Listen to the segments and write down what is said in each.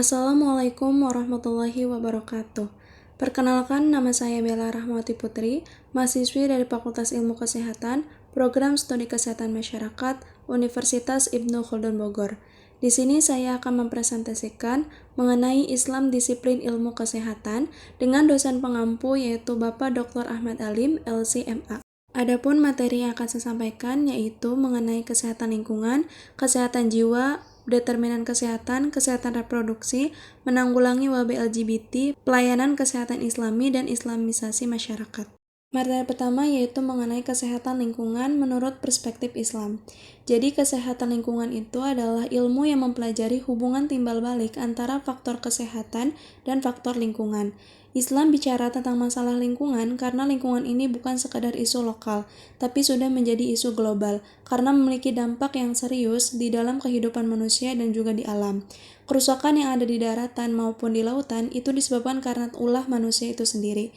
Assalamualaikum warahmatullahi wabarakatuh. Perkenalkan, nama saya Bella Rahmawati Putri, mahasiswi dari Fakultas Ilmu Kesehatan, Program Studi Kesehatan Masyarakat, Universitas Ibnu Khaldun Bogor. Di sini saya akan mempresentasikan mengenai Islam Disiplin Ilmu Kesehatan dengan dosen pengampu yaitu Bapak Dr. Ahmad Alim, LC.MA. Adapun materi yang akan saya sampaikan yaitu mengenai kesehatan lingkungan, kesehatan jiwa, determinan kesehatan, kesehatan reproduksi, menanggulangi wabah LGBT, pelayanan kesehatan Islami, dan Islamisasi masyarakat. Materi pertama yaitu mengenai kesehatan lingkungan menurut perspektif Islam. Jadi kesehatan lingkungan itu adalah ilmu yang mempelajari hubungan timbal balik antara faktor kesehatan dan faktor lingkungan. Islam bicara tentang masalah lingkungan karena lingkungan ini bukan sekadar isu lokal, tapi sudah menjadi isu global karena memiliki dampak yang serius di dalam kehidupan manusia dan juga di alam. Kerusakan yang ada di daratan maupun di lautan itu disebabkan karena ulah manusia itu sendiri.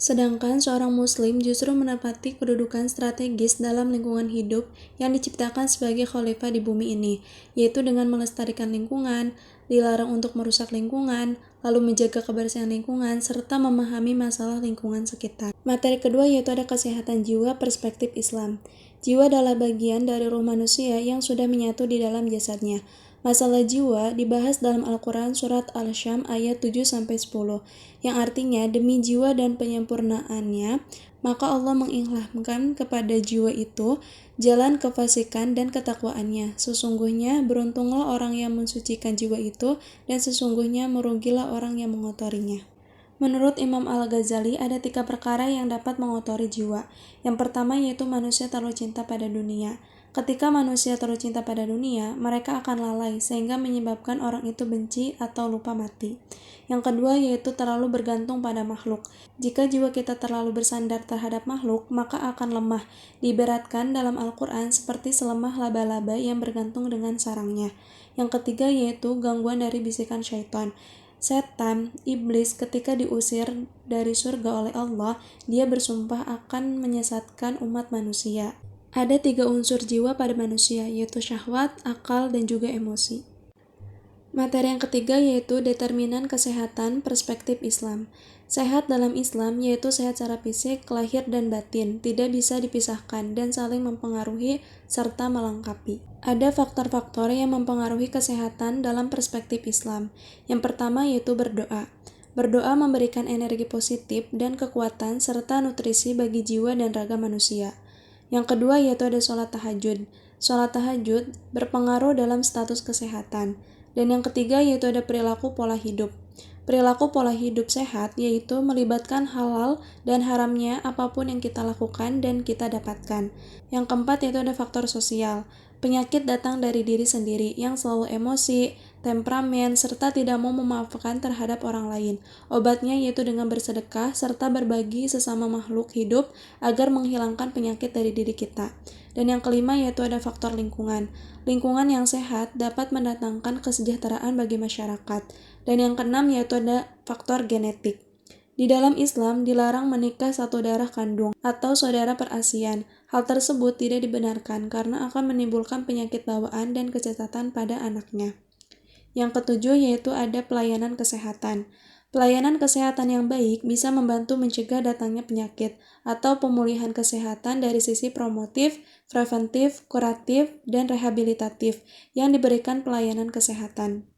Sedangkan seorang muslim justru menepati kedudukan strategis dalam lingkungan hidup yang diciptakan sebagai khalifah di bumi ini, yaitu dengan melestarikan lingkungan, dilarang untuk merusak lingkungan, lalu menjaga kebersihan lingkungan, serta memahami masalah lingkungan sekitar. Materi kedua yaitu ada kesehatan jiwa perspektif Islam. Jiwa adalah bagian dari ruh manusia yang sudah menyatu di dalam jasadnya. Masalah jiwa dibahas dalam Al-Quran Surat Al-Syam ayat 7-10, yang artinya demi jiwa dan penyempurnaannya, maka Allah mengilhamkan kepada jiwa itu jalan kefasikan dan ketakwaannya. Sesungguhnya beruntunglah orang yang mensucikan jiwa itu, dan sesungguhnya merugilah orang yang mengotorinya. Menurut Imam Al-Ghazali, ada 3 perkara yang dapat mengotori jiwa. Yang pertama yaitu manusia terlalu cinta pada dunia. Ketika manusia terlalu cinta pada dunia, mereka akan lalai sehingga menyebabkan orang itu benci atau lupa mati. Yang kedua yaitu terlalu bergantung pada makhluk. Jika jiwa kita terlalu bersandar terhadap makhluk, maka akan lemah. Diibaratkan dalam Al-Quran seperti selemah laba-laba yang bergantung dengan sarangnya. Yang ketiga yaitu gangguan dari bisikan syaitan. Setan, iblis ketika diusir dari surga oleh Allah, dia bersumpah akan menyesatkan umat manusia. Ada 3 unsur jiwa pada manusia, yaitu syahwat, akal, dan juga emosi. Materi yang ketiga yaitu determinan kesehatan perspektif Islam. Sehat dalam Islam yaitu sehat secara fisik, lahir, dan batin, tidak bisa dipisahkan dan saling mempengaruhi serta melengkapi. Ada faktor-faktor yang mempengaruhi kesehatan dalam perspektif Islam. Yang pertama yaitu berdoa. Berdoa memberikan energi positif dan kekuatan serta nutrisi bagi jiwa dan raga manusia. Yang kedua yaitu ada sholat tahajud. Sholat tahajud berpengaruh dalam status kesehatan. Dan yang ketiga yaitu ada perilaku pola hidup. Perilaku pola hidup sehat yaitu melibatkan halal dan haramnya apapun yang kita lakukan dan kita dapatkan. Yang keempat yaitu ada faktor sosial. Penyakit datang dari diri sendiri yang selalu emosi, temperamen, serta tidak mau memaafkan terhadap orang lain. Obatnya yaitu dengan bersedekah serta berbagi sesama makhluk hidup agar menghilangkan penyakit dari diri kita. Dan yang kelima yaitu ada faktor lingkungan. Lingkungan yang sehat dapat mendatangkan kesejahteraan bagi masyarakat. Dan yang keenam yaitu ada faktor genetik. Di dalam Islam dilarang menikah satu darah kandung atau saudara perasian. Hal tersebut tidak dibenarkan karena akan menimbulkan penyakit bawaan dan kecacatan pada anaknya. Yang ketujuh yaitu ada pelayanan kesehatan. Pelayanan kesehatan yang baik bisa membantu mencegah datangnya penyakit atau pemulihan kesehatan dari sisi promotif, preventif, kuratif, dan rehabilitatif yang diberikan pelayanan kesehatan.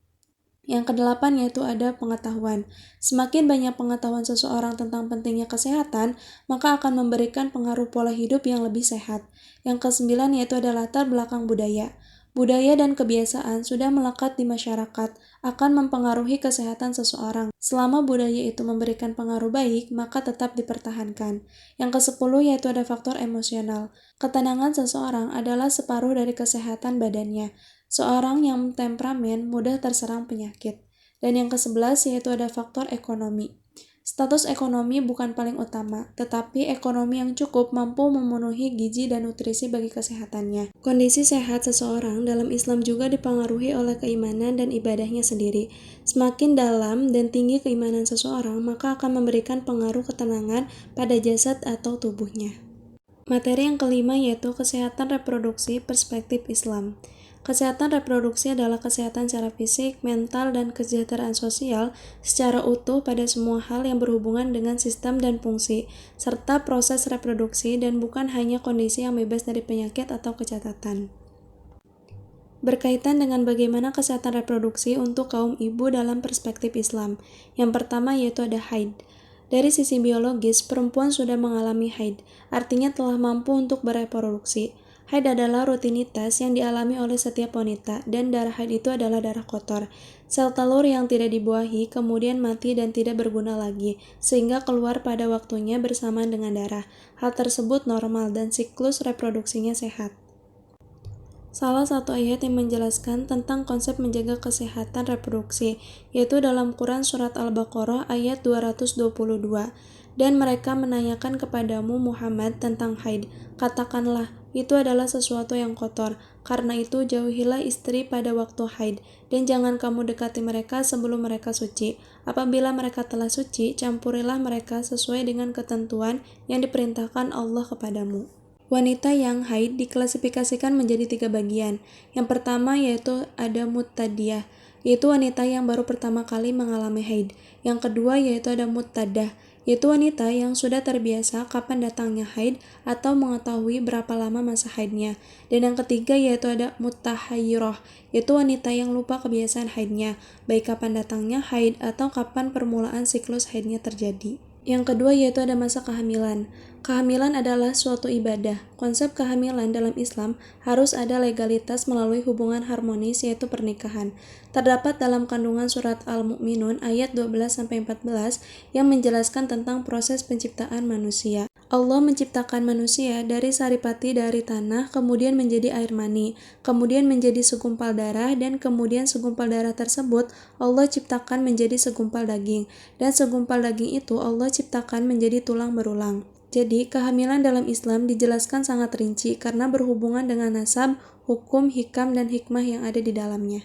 Yang kedelapan yaitu ada pengetahuan. Semakin banyak pengetahuan seseorang tentang pentingnya kesehatan, maka akan memberikan pengaruh pola hidup yang lebih sehat. Yang kesembilan yaitu ada latar belakang budaya. Budaya dan kebiasaan sudah melekat di masyarakat, akan mempengaruhi kesehatan seseorang. Selama budaya itu memberikan pengaruh baik, maka tetap dipertahankan. Yang kesepuluh yaitu ada faktor emosional. Ketenangan seseorang adalah separuh dari kesehatan badannya. Seorang yang temperamen mudah terserang penyakit. Dan yang ke-11 yaitu ada faktor ekonomi. Status ekonomi bukan paling utama, tetapi ekonomi yang cukup mampu memenuhi gizi dan nutrisi bagi kesehatannya. Kondisi sehat seseorang dalam Islam juga dipengaruhi oleh keimanan dan ibadahnya sendiri. Semakin dalam dan tinggi keimanan seseorang, maka akan memberikan pengaruh ketenangan pada jasad atau tubuhnya. Materi yang kelima yaitu kesehatan reproduksi perspektif Islam. Kesehatan reproduksi adalah kesehatan secara fisik, mental, dan kesejahteraan sosial secara utuh pada semua hal yang berhubungan dengan sistem dan fungsi, serta proses reproduksi dan bukan hanya kondisi yang bebas dari penyakit atau kecacatan. Berkaitan dengan bagaimana kesehatan reproduksi untuk kaum ibu dalam perspektif Islam. Yang pertama yaitu ada haid. Dari sisi biologis, perempuan sudah mengalami haid, artinya telah mampu untuk bereproduksi. Haid adalah rutinitas yang dialami oleh setiap wanita, dan darah haid itu adalah darah kotor. Sel telur yang tidak dibuahi kemudian mati dan tidak berguna lagi, sehingga keluar pada waktunya bersamaan dengan darah. Hal tersebut normal dan siklus reproduksinya sehat. Salah satu ayat yang menjelaskan tentang konsep menjaga kesehatan reproduksi, yaitu dalam Quran Surat Al-Baqarah ayat 222. Dan mereka menanyakan kepadamu Muhammad tentang haid. Katakanlah, itu adalah sesuatu yang kotor. Karena itu jauhilah istri pada waktu haid, dan jangan kamu dekati mereka sebelum mereka suci. Apabila mereka telah suci, campurilah mereka sesuai dengan ketentuan yang diperintahkan Allah kepadamu. Wanita yang haid diklasifikasikan menjadi 3 bagian. Yang pertama yaitu ada mu'tadiyah, yaitu wanita yang baru pertama kali mengalami haid. Yang kedua yaitu ada mu'tadah, yaitu wanita yang sudah terbiasa kapan datangnya haid atau mengetahui berapa lama masa haidnya. Dan yang ketiga yaitu ada mutahayyirah, yaitu wanita yang lupa kebiasaan haidnya, baik kapan datangnya haid atau kapan permulaan siklus haidnya terjadi. Yang kedua yaitu ada masa kehamilan. Kehamilan adalah suatu ibadah. Konsep kehamilan dalam Islam harus ada legalitas melalui hubungan harmonis yaitu pernikahan. Terdapat dalam kandungan surat Al-Mu'minun ayat 12-14 yang menjelaskan tentang proses penciptaan manusia. Allah menciptakan manusia dari saripati dari tanah, kemudian menjadi air mani, kemudian menjadi segumpal darah, dan kemudian segumpal darah tersebut Allah ciptakan menjadi segumpal daging, dan segumpal daging itu Allah ciptakan menjadi tulang berulang. Jadi, kehamilan dalam Islam dijelaskan sangat rinci karena berhubungan dengan nasab, hukum, hikam, dan hikmah yang ada di dalamnya.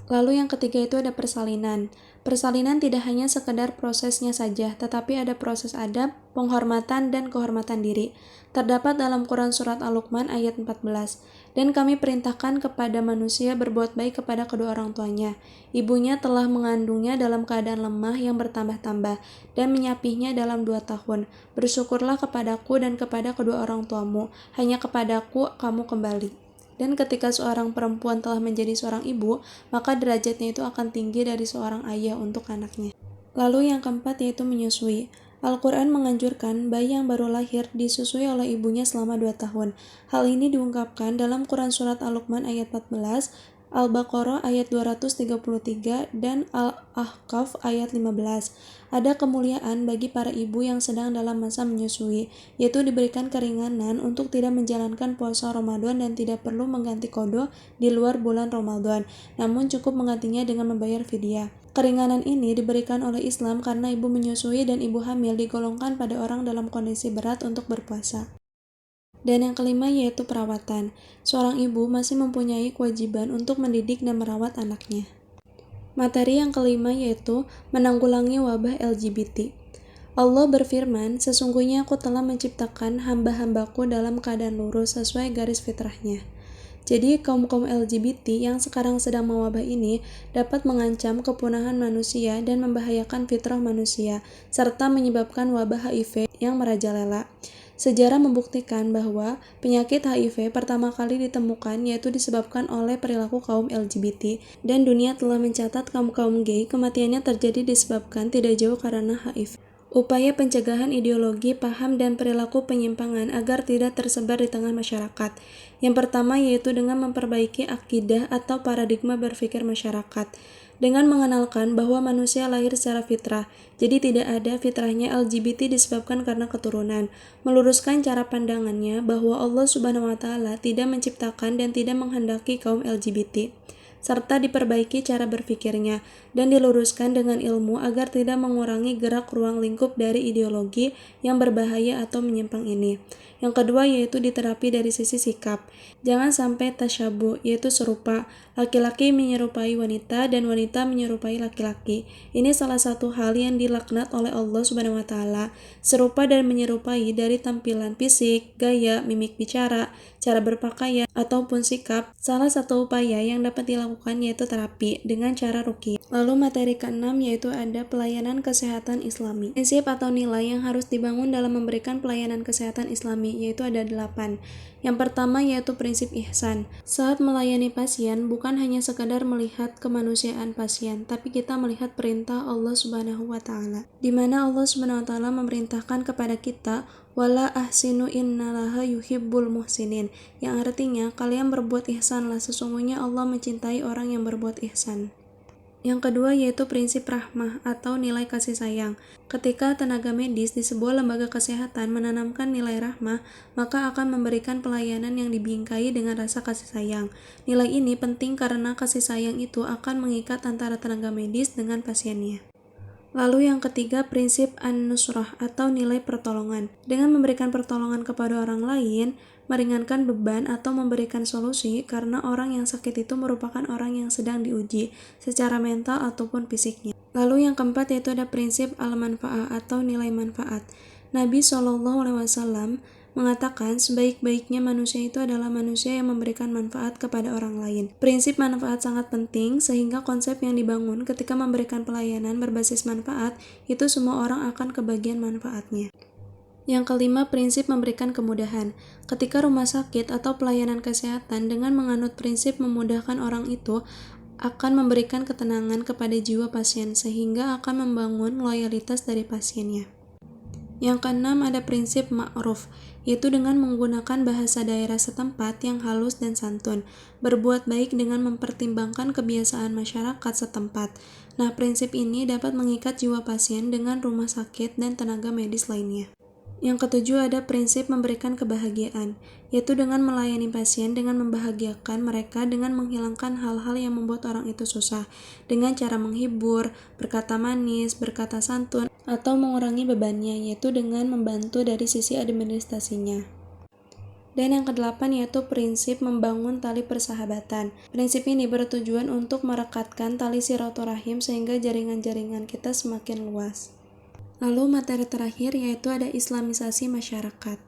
Lalu yang ketiga itu ada persalinan. Persalinan tidak hanya sekedar prosesnya saja, tetapi ada proses adab, penghormatan, dan kehormatan diri. Terdapat dalam Quran Surat Al-Luqman ayat 14. Dan kami perintahkan kepada manusia berbuat baik kepada kedua orang tuanya. Ibunya telah mengandungnya dalam keadaan lemah yang bertambah-tambah, dan menyapihnya dalam 2 tahun. Bersyukurlah kepadaku dan kepada kedua orang tuamu, hanya kepadaku kamu kembali. Dan ketika seorang perempuan telah menjadi seorang ibu, maka derajatnya itu akan tinggi dari seorang ayah untuk anaknya. Lalu yang keempat yaitu menyusui. Al-Quran menganjurkan bayi yang baru lahir disusui oleh ibunya selama 2 tahun. Hal ini diungkapkan dalam Quran Surat Al-Luqman ayat 14, Al-Baqarah ayat 233, dan Al-Ahqaf ayat 15. Ada kemuliaan bagi para ibu yang sedang dalam masa menyusui, yaitu diberikan keringanan untuk tidak menjalankan puasa Ramadan dan tidak perlu mengganti qadha di luar bulan Ramadan, namun cukup menggantinya dengan membayar fidyah. Keringanan ini diberikan oleh Islam karena ibu menyusui dan ibu hamil digolongkan pada orang dalam kondisi berat untuk berpuasa. Dan yang kelima yaitu perawatan. Seorang ibu masih mempunyai kewajiban untuk mendidik dan merawat anaknya. Materi yang kelima yaitu menanggulangi wabah LGBT. Allah berfirman, sesungguhnya aku telah menciptakan hamba-hambaku dalam keadaan lurus sesuai garis fitrahnya. Jadi kaum-kaum LGBT yang sekarang sedang mewabah ini dapat mengancam kepunahan manusia dan membahayakan fitrah manusia, serta menyebabkan wabah HIV yang merajalela. Sejarah membuktikan bahwa penyakit HIV pertama kali ditemukan yaitu disebabkan oleh perilaku kaum LGBT, dan dunia telah mencatat kaum-kaum gay kematiannya terjadi disebabkan tidak jauh karena HIV. Upaya pencegahan ideologi, paham, dan perilaku penyimpangan agar tidak tersebar di tengah masyarakat. Yang pertama yaitu dengan memperbaiki akidah atau paradigma berpikir masyarakat. Dengan mengenalkan bahwa manusia lahir secara fitrah, jadi tidak ada fitrahnya LGBT disebabkan karena keturunan. Meluruskan cara pandangannya bahwa Allah Subhanahu wa Ta'ala tidak menciptakan dan tidak menghendaki kaum LGBT. serta diperbaiki cara berpikirnya, dan diluruskan dengan ilmu agar tidak mengurangi gerak ruang lingkup dari ideologi yang berbahaya atau menyimpang ini. Yang kedua yaitu diterapi dari sisi sikap. Jangan sampai tasyabuh, yaitu serupa. Laki-laki menyerupai wanita dan wanita menyerupai laki-laki. Ini salah satu hal yang dilaknat oleh Allah Subhanahu wa taala. Serupa dan menyerupai dari tampilan fisik, gaya, mimik bicara, cara berpakaian, ataupun sikap. Salah satu upaya yang dapat dilakukan yaitu terapi dengan cara ruqyah. Lalu materi keenam yaitu ada pelayanan kesehatan Islami. Prinsip atau nilai yang harus dibangun dalam memberikan pelayanan kesehatan Islami yaitu ada 8. Yang pertama yaitu prinsip ihsan. Saat melayani pasien bukan hanya sekadar melihat kemanusiaan pasien, tapi kita melihat perintah Allah Subhanahu wa taala. Di mana Allah Subhanahu wa taala memerintahkan kepada kita wala ahsinu innalaha yuhibbul muhsinin, yang artinya kalian berbuat ihsanlah, sesungguhnya Allah mencintai orang yang berbuat ihsan. Yang kedua yaitu prinsip rahmah atau nilai kasih sayang. Ketika tenaga medis di sebuah lembaga kesehatan menanamkan nilai rahmah, maka akan memberikan pelayanan yang dibingkai dengan rasa kasih sayang. Nilai ini penting karena kasih sayang itu akan mengikat antara tenaga medis dengan pasiennya. Lalu yang ketiga prinsip an-nusrah atau nilai pertolongan. Dengan memberikan pertolongan kepada orang lain, meringankan beban atau memberikan solusi karena orang yang sakit itu merupakan orang yang sedang diuji secara mental ataupun fisiknya. Lalu yang keempat yaitu ada prinsip al-manfa'ah atau nilai manfaat. Nabi SAW mengatakan sebaik-baiknya manusia itu adalah manusia yang memberikan manfaat kepada orang lain. Prinsip manfaat sangat penting sehingga konsep yang dibangun ketika memberikan pelayanan berbasis manfaat itu semua orang akan kebagian manfaatnya. Yang kelima, prinsip memberikan kemudahan. Ketika rumah sakit atau pelayanan kesehatan dengan menganut prinsip memudahkan orang itu akan memberikan ketenangan kepada jiwa pasien sehingga akan membangun loyalitas dari pasiennya. Yang keenam ada prinsip ma'ruf, yaitu dengan menggunakan bahasa daerah setempat yang halus dan santun, berbuat baik dengan mempertimbangkan kebiasaan masyarakat setempat. Nah, prinsip ini dapat mengikat jiwa pasien dengan rumah sakit dan tenaga medis lainnya. Yang ketujuh ada prinsip memberikan kebahagiaan, yaitu dengan melayani pasien dengan membahagiakan mereka dengan menghilangkan hal-hal yang membuat orang itu susah, dengan cara menghibur, berkata manis, berkata santun, atau mengurangi bebannya, yaitu dengan membantu dari sisi administrasinya. Dan yang kedelapan yaitu prinsip membangun tali persahabatan. Prinsip ini bertujuan untuk merekatkan tali silaturahim sehingga jaringan-jaringan kita semakin luas. Lalu materi terakhir yaitu ada islamisasi masyarakat.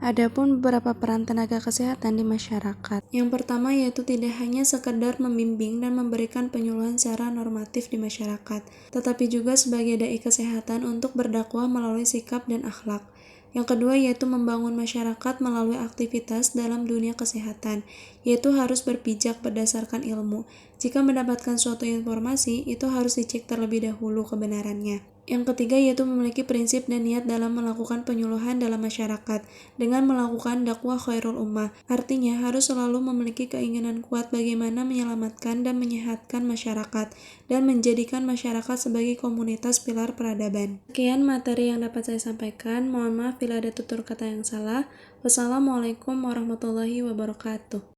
Adapun beberapa peran tenaga kesehatan di masyarakat. Yang pertama yaitu tidak hanya sekedar membimbing dan memberikan penyuluhan secara normatif di masyarakat, tetapi juga sebagai dai kesehatan untuk berdakwah melalui sikap dan akhlak. Yang kedua yaitu membangun masyarakat melalui aktivitas dalam dunia kesehatan, yaitu harus berpijak berdasarkan ilmu. Jika mendapatkan suatu informasi, itu harus dicek terlebih dahulu kebenarannya. Yang ketiga yaitu memiliki prinsip dan niat dalam melakukan penyuluhan dalam masyarakat dengan melakukan dakwah khairul ummah. Artinya harus selalu memiliki keinginan kuat bagaimana menyelamatkan dan menyehatkan masyarakat dan menjadikan masyarakat sebagai komunitas pilar peradaban. Sekian materi yang dapat saya sampaikan. Mohon maaf bila ada tutur kata yang salah. Wassalamualaikum warahmatullahi wabarakatuh.